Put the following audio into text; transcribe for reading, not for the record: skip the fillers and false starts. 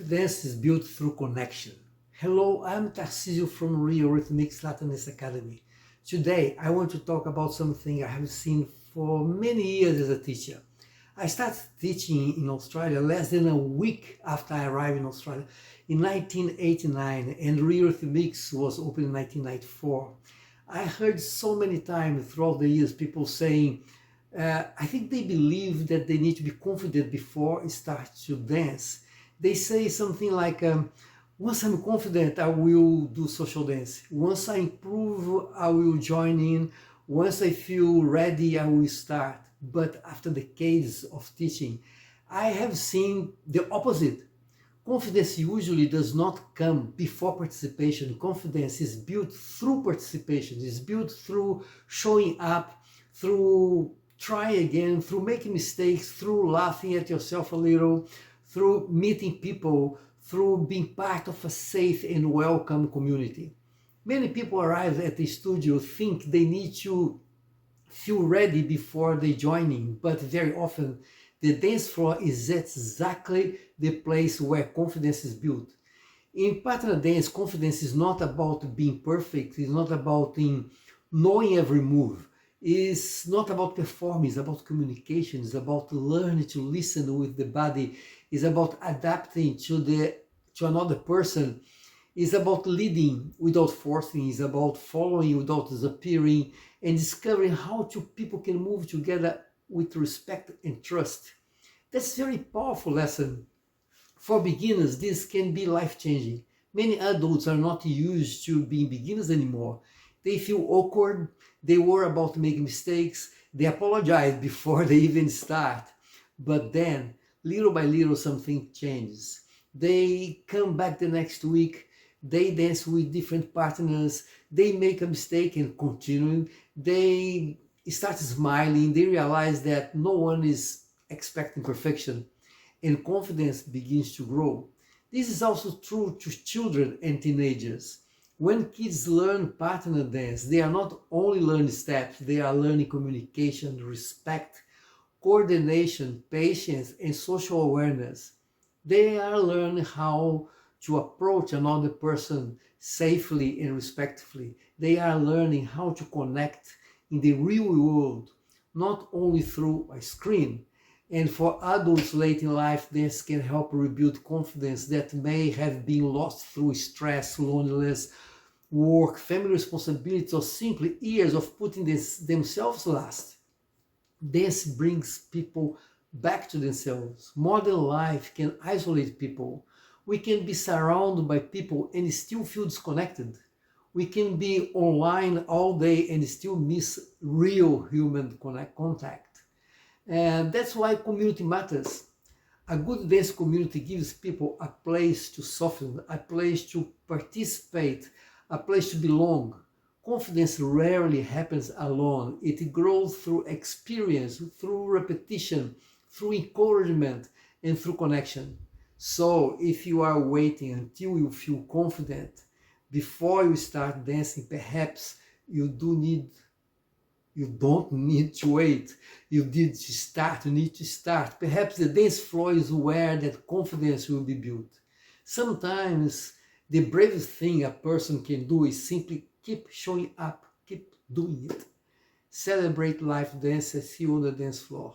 Dance is built through connection. Hello, I'm Tarcísio from Rhythmics Latinist Academy. Today, I want to talk about something I have seen for many years as a teacher. I started teaching in Australia less than a week after I arrived in Australia in 1989, and Rhythmics was opened in 1994. I heard so many times throughout the years people saying, I think they believe that they need to be confident before start to dance. They say something like, once I'm confident, I will do social dance. Once I improve, I will join in. Once I feel ready, I will start. But after decades of teaching, I have seen the opposite. Confidence usually does not come before participation. Confidence is built through participation. It's built through showing up, through try again, through making mistakes, through laughing at yourself a little, through meeting people, through being part of a safe and welcome community. Many people arrive at the studio think they need to feel ready before they join in, but very often the dance floor is exactly the place where confidence is built. In partner dance, confidence is not about being perfect, it's not about knowing every move. It's not about performing, it's about communication, it's about learning to listen with the body, it's about adapting to another person, it's about leading without forcing, it's about following without disappearing, and discovering how people can move together with respect and trust. That's a very powerful lesson. For beginners, this can be life-changing. Many adults are not used to being beginners anymore. They feel awkward, they worry about making mistakes, they apologize before they even start. But then, little by little, something changes. They come back the next week, they dance with different partners, they make a mistake and continue. They start smiling, they realize that no one is expecting perfection, and confidence begins to grow. This is also true to children and teenagers. When kids learn partner dance, they are not only learning steps, they are learning communication, respect, coordination, patience, and social awareness. They are learning how to approach another person safely and respectfully. They are learning how to connect in the real world, not only through a screen. And for adults late in life, this can help rebuild confidence that may have been lost through stress, loneliness, work, family responsibilities, or simply years of putting themselves last. This brings people back to themselves. Modern life can isolate people. We can be surrounded by people and still feel disconnected. We can be online all day and still miss real human contact. And that's why community matters. A good dance community gives people a place to soften, a place to participate, a place to belong. Confidence rarely happens alone. It grows through experience, through repetition, through encouragement, and through connection. So if you are waiting until you feel confident before you start dancing, perhaps you don't need to wait. You need to start. Perhaps the dance floor is where that confidence will be built. Sometimes the bravest thing a person can do is simply keep showing up, keep doing it. Celebrate life dance and see you on the dance floor.